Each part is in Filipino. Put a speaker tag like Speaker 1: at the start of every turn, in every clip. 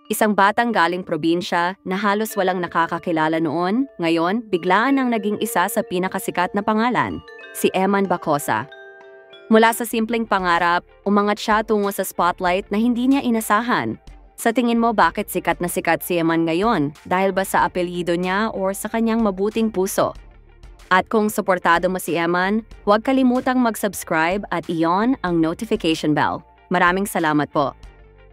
Speaker 1: Isang batang galing probinsya na halos walang nakakakilala noon, ngayon biglaan nang naging isa sa pinakasikat na pangalan, si Eman Bacosa. Mula sa simpleng pangarap, umangat siya tungo sa spotlight na hindi niya inasahan. Sa tingin mo bakit sikat na sikat si Eman ngayon? Dahil ba sa apelyido niya o sa kanyang mabuting puso? At kung suportado mo si Eman, huwag kalimutang mag-subscribe at i-on ang notification bell. Maraming salamat po.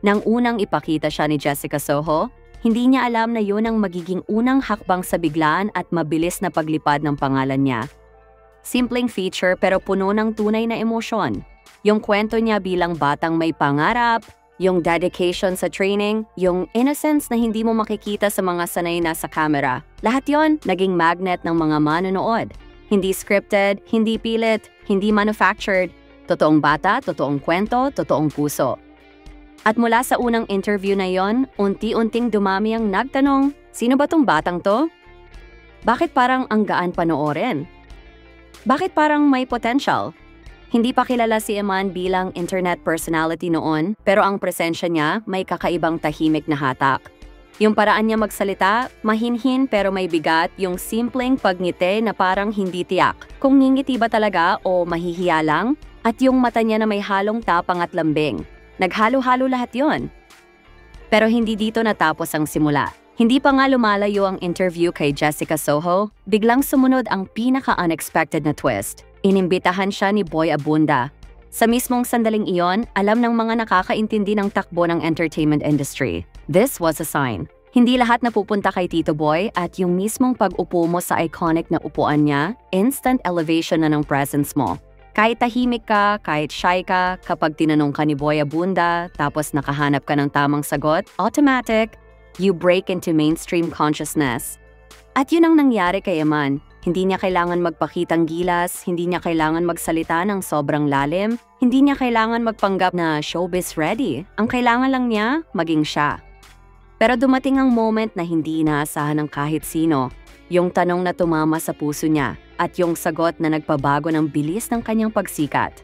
Speaker 1: Nang unang ipakita siya ni Jessica Soho, hindi niya alam na yun ang magiging unang hakbang sa biglaan at mabilis na paglipad ng pangalan niya. Simpleng feature pero puno ng tunay na emosyon. Yung kwento niya bilang batang may pangarap, yung dedication sa training, yung innocence na hindi mo makikita sa mga sanay na sa camera. Lahat yon naging magnet ng mga manonood. Hindi scripted, hindi pilit, hindi manufactured. Totoong bata, totoong kwento, totoong puso. At mula sa unang interview na yon, unti-unting dumami ang nagtanong, sino ba tong batang to? Bakit parang ang gaan panoorin? Bakit parang may potential? Hindi pa kilala si Eman bilang internet personality noon, pero ang presensya niya may kakaibang tahimik na hatak. Yung paraan niya magsalita, mahinhin pero may bigat, yung simpleng pagngiti na parang hindi tiyak. Kung ngingiti ba talaga o mahihiya lang, at yung mata niya na may halong tapang at lambing. Naghalo-halo lahat yon. Pero hindi dito natapos ang simula. Hindi pa nga lumalayo ang interview kay Jessica Soho, biglang sumunod ang pinaka-unexpected na twist. Inimbitahan siya ni Boy Abunda. Sa mismong sandaling iyon, alam ng mga nakakaintindi ng takbo ng entertainment industry. This was a sign. Hindi lahat napupunta kay Tito Boy at yung mismong pag-upo mo sa iconic na upuan niya, instant elevation na ng presence mo. Kahit tahimik ka, kahit shy ka, kapag tinanong ka ni Boy Abunda, tapos nakahanap ka ng tamang sagot, automatic, you break into mainstream consciousness. At yun ang nangyari kay Eman. Hindi niya kailangan magpakitang gilas, hindi niya kailangan magsalita ng sobrang lalim, hindi niya kailangan magpanggap na showbiz ready. Ang kailangan lang niya, maging siya. Pero dumating ang moment na hindi inaasahan ng kahit sino. Yung tanong na tumama sa puso niya at yung sagot na nagpabago ng bilis ng kanyang pagsikat.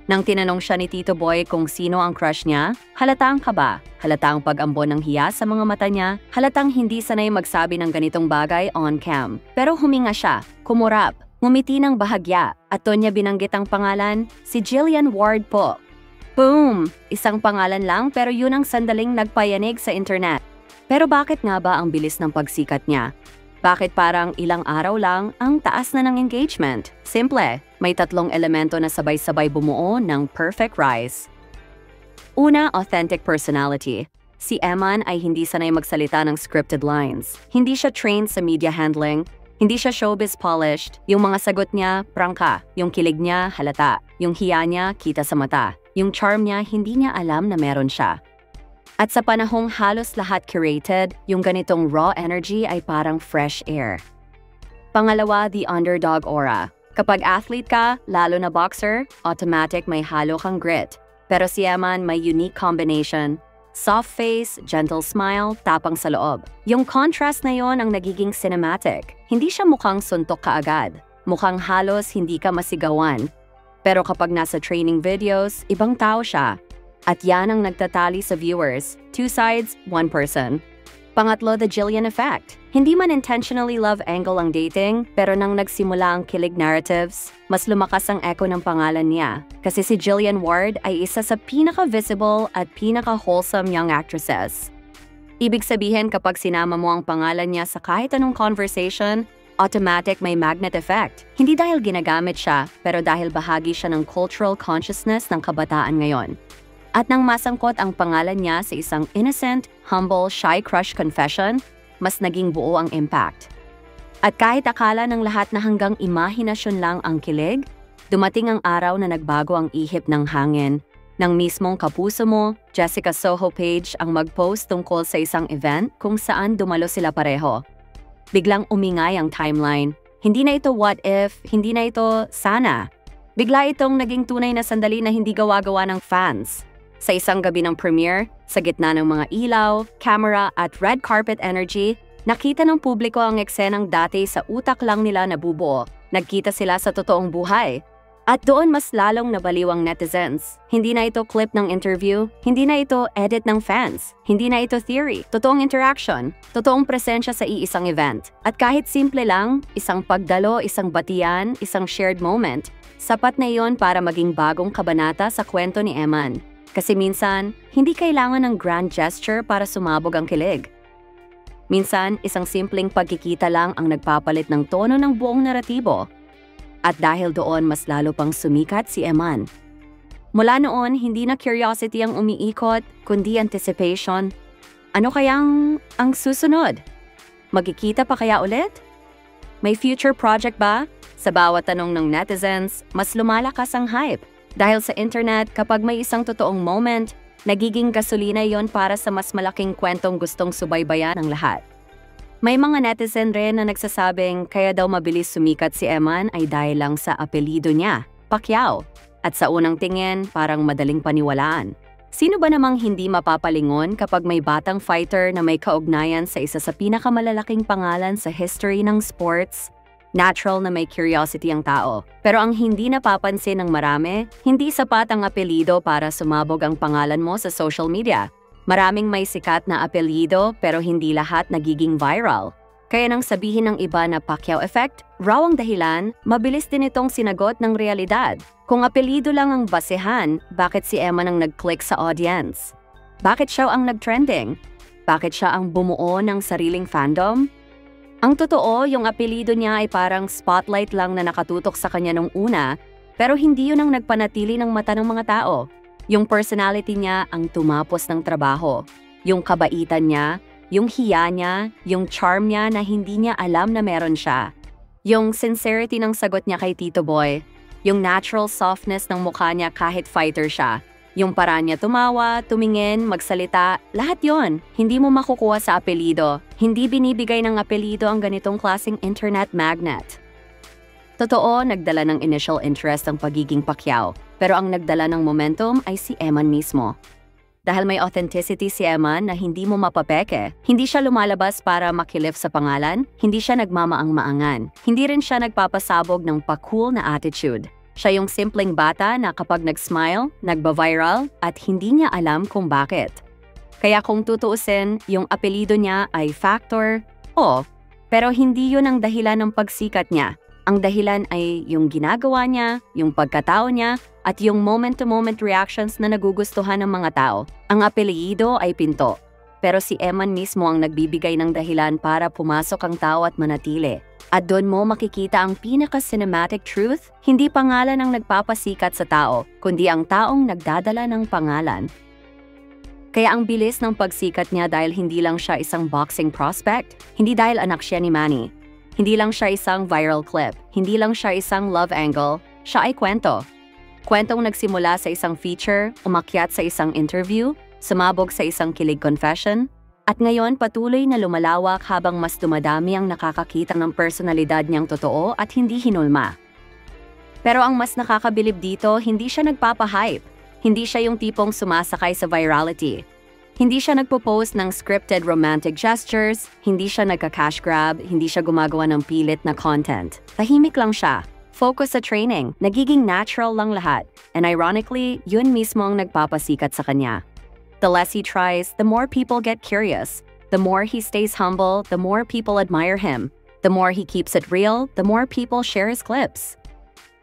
Speaker 1: Nang tinanong siya ni Tito Boy kung sino ang crush niya, halatang kaba, halatang pag-ambon ng hiya sa mga mata niya, halatang hindi sanay magsabi ng ganitong bagay on cam. Pero huminga siya, kumurap, ngumiti ng bahagya, at doon niya binanggit ang pangalan, si Jillian Ward po. Boom! Isang pangalan lang pero yun ang sandaling nagpayanig sa internet. Pero bakit nga ba ang bilis ng pagsikat niya? Bakit parang ilang araw lang ang taas na ng engagement? Simple, may tatlong elemento na sabay-sabay bumuo ng perfect rise. Una, authentic personality. Si Eman ay hindi sanay magsalita ng scripted lines. Hindi siya trained sa media handling, hindi siya showbiz polished. Yung mga sagot niya, prangka. Yung kilig niya, halata. Yung hiya niya, kita sa mata. Yung charm niya, hindi niya alam na meron siya. At sa panahong halos lahat curated, yung ganitong raw energy ay parang fresh air. Pangalawa, the underdog aura. Kapag athlete ka, lalo na boxer, automatic may halo kang grit. Pero si Eman may unique combination. Soft face, gentle smile, tapang sa loob. Yung contrast na yon ang nagiging cinematic. Hindi siya mukhang suntok kaagad. Mukhang halos hindi ka masigawan. Pero kapag nasa training videos, ibang tao siya. At yan ang nagtatali sa viewers. Two sides, one person. Pangatlo, the Jillian effect. Hindi man intentionally love angle ang dating, pero nang nagsimula ang kilig narratives, mas lumakas ang echo ng pangalan niya. Kasi si Jillian Ward ay isa sa pinaka-visible at pinaka-wholesome young actresses. Ibig sabihin kapag sinama mo ang pangalan niya sa kahit anong conversation, automatic may magnet effect. Hindi dahil ginagamit siya, pero dahil bahagi siya ng cultural consciousness ng kabataan ngayon. At nang masangkot ang pangalan niya sa isang innocent, humble, shy crush confession, mas naging buo ang impact. At kahit akala ng lahat na hanggang imahinasyon lang ang kilig, dumating ang araw na nagbago ang ihip ng hangin. Nang mismong kapuso mo, Jessica Soho page ang mag-post tungkol sa isang event kung saan dumalo sila pareho. Biglang umingay ang timeline. Hindi na ito what if, hindi na ito sana. Bigla itong naging tunay na sandali na hindi gawa-gawa ng fans. Sa isang gabi ng premiere, sa gitna ng mga ilaw, camera at red carpet energy, nakita ng publiko ang eksenang dati sa utak lang nila nabubuo. Nagkita sila sa totoong buhay. At doon mas lalong nabaliw ang netizens. Hindi na ito clip ng interview, hindi na ito edit ng fans, hindi na ito theory, totoong interaction, totoong presensya sa iisang event. At kahit simple lang, isang pagdalo, isang batian, isang shared moment, sapat na iyon para maging bagong kabanata sa kwento ni Eman. Kasi minsan, hindi kailangan ng grand gesture para sumabog ang kilig. Minsan, isang simpleng pagkikita lang ang nagpapalit ng tono ng buong naratibo. At dahil doon mas lalo pang sumikat si Eman. Mula noon, hindi na curiosity ang umiikot, kundi anticipation. Ano kayang ang susunod? Magkikita pa kaya ulit? May future project ba? Sa bawat tanong ng netizens, mas lumalakas ang hype. Dahil sa internet, kapag may isang totoong moment, nagiging gasolina yon para sa mas malaking kwentong gustong subaybayan ng lahat. May mga netizen rin na nagsasabing kaya daw mabilis sumikat si Eman ay dahil lang sa apelido niya, Pacquiao. At sa unang tingin, parang madaling paniwalaan. Sino ba namang hindi mapapalingon kapag may batang fighter na may kaugnayan sa isa sa pinakamalalaking pangalan sa history ng sports? Natural na may curiosity ang tao. Pero ang hindi napapansin ng marami, hindi sapat ang apelido para sumabog ang pangalan mo sa social media. Maraming may sikat na apelyido pero hindi lahat nagiging viral. Kaya nang sabihin ng iba na Pacquiao effect, raw ang dahilan, mabilis din itong sinagot ng realidad. Kung apelyido lang ang basehan, bakit si Eman ang nag-click sa audience? Bakit siya ang nag-trending? Bakit siya ang bumuo ng sariling fandom? Ang totoo, yung apelyido niya ay parang spotlight lang na nakatutok sa kanya nung una, pero hindi yun ang nagpanatili ng mata ng mga tao. Yung personality niya ang tumapos ng trabaho. Yung kabaitan niya, yung hiya niya, yung charm niya na hindi niya alam na meron siya. Yung sincerity ng sagot niya kay Tito Boy. Yung natural softness ng mukha niya kahit fighter siya. Yung paraan niya tumawa, tumingin, magsalita, lahat yon hindi mo makukuha sa apelido. Hindi binibigay ng apelido ang ganitong klaseng internet magnet. Totoo, nagdala ng initial interest ang pagiging Pacquiao, pero ang nagdala ng momentum ay si Eman mismo. Dahil may authenticity si Eman na hindi mo mapapeke, hindi siya lumalabas para makilif sa pangalan, hindi siya nagmamaang-maangan, hindi rin siya nagpapasabog ng pa-cool na attitude. Siya yung simpleng bata na kapag nag-smile, nagba-viral, at hindi niya alam kung bakit. Kaya kung tutuusin, yung apelido niya ay factor, pero hindi yun ang dahilan ng pagsikat niya. Ang dahilan ay yung ginagawa niya, yung pagkatao niya, at yung moment-to-moment reactions na nagugustuhan ng mga tao. Ang apelyido ay pinto. Pero si Eman mismo ang nagbibigay ng dahilan para pumasok ang tao at manatili. At doon mo makikita ang pinaka-cinematic truth, hindi pangalan ang nagpapasikat sa tao, kundi ang taong nagdadala ng pangalan. Kaya ang bilis ng pagsikat niya dahil hindi lang siya isang boxing prospect, hindi dahil anak siya ni Manny. Hindi lang siya isang viral clip, hindi lang siya isang love angle, siya ay kwento. Kwentong nagsimula sa isang feature, umakyat sa isang interview, sumabog sa isang kilig confession, at ngayon patuloy na lumalawak habang mas dumadami ang nakakakita ng personalidad niyang totoo at hindi hinulma. Pero ang mas nakakabilib dito, hindi siya nagpapahype. Hindi siya yung tipong sumasakay sa virality. Hindi siya nagpo-post ng scripted romantic gestures, hindi siya nagka-cash grab, hindi siya gumagawa ng pilit na content. Tahimik lang siya. Focus sa training, nagiging natural lang lahat. And ironically, yun mismo ang nagpapasikat sa kanya. The less he tries, the more people get curious. The more he stays humble, the more people admire him. The more he keeps it real, the more people share his clips.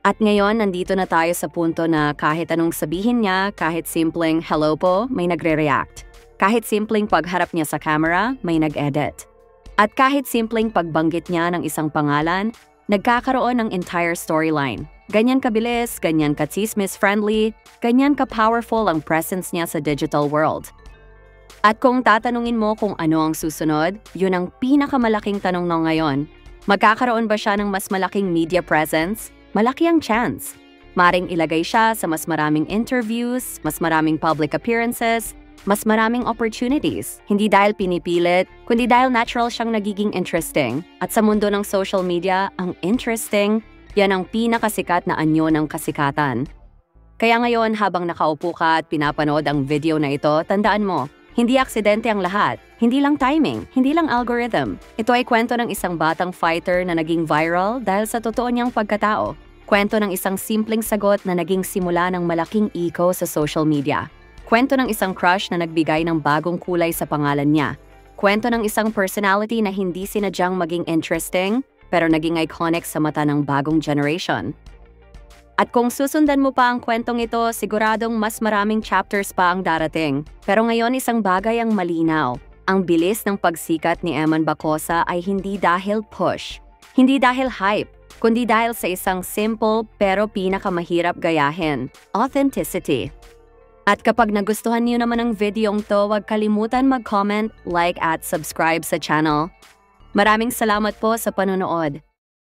Speaker 1: At ngayon, nandito na tayo sa punto na kahit anong sabihin niya, kahit simpleng hello po, may nagre-react. Kahit simpleng pagharap niya sa camera, may nag-edit. At kahit simpleng pagbanggit niya ng isang pangalan, nagkakaroon ng entire storyline. Ganyan kabilis, ganyan ka-chismis-friendly, ganyan ka-powerful ang presence niya sa digital world. At kung tatanungin mo kung ano ang susunod, yun ang pinakamalaking tanong na ngayon. Magkakaroon ba siya ng mas malaking media presence? Malaki ang chance. Maring ilagay siya sa mas maraming interviews, mas maraming public appearances, mas maraming opportunities. Hindi dahil pinipilit, kundi dahil natural siyang nagiging interesting. At sa mundo ng social media, ang interesting, yan ang pinakasikat na anyo ng kasikatan. Kaya ngayon, habang nakaupo ka at pinapanood ang video na ito, tandaan mo, hindi aksidente ang lahat. Hindi lang timing, hindi lang algorithm. Ito ay kwento ng isang batang fighter na naging viral dahil sa totoo niyang pagkatao. Kwento ng isang simpleng sagot na naging simula ng malaking echo sa social media. Kwento ng isang crush na nagbigay ng bagong kulay sa pangalan niya. Kwento ng isang personality na hindi sinadyang maging interesting, pero naging iconic sa mata ng bagong generation. At kung susundan mo pa ang kwentong ito, siguradong mas maraming chapters pa ang darating. Pero ngayon isang bagay ang malinaw. Ang bilis ng pagsikat ni Eman Bacosa ay hindi dahil push, hindi dahil hype, kundi dahil sa isang simple pero pinakamahirap gayahin, authenticity. At kapag nagustuhan niyo naman ang videong to, huwag kalimutan mag-comment, like at subscribe sa channel. Maraming salamat po sa panonood.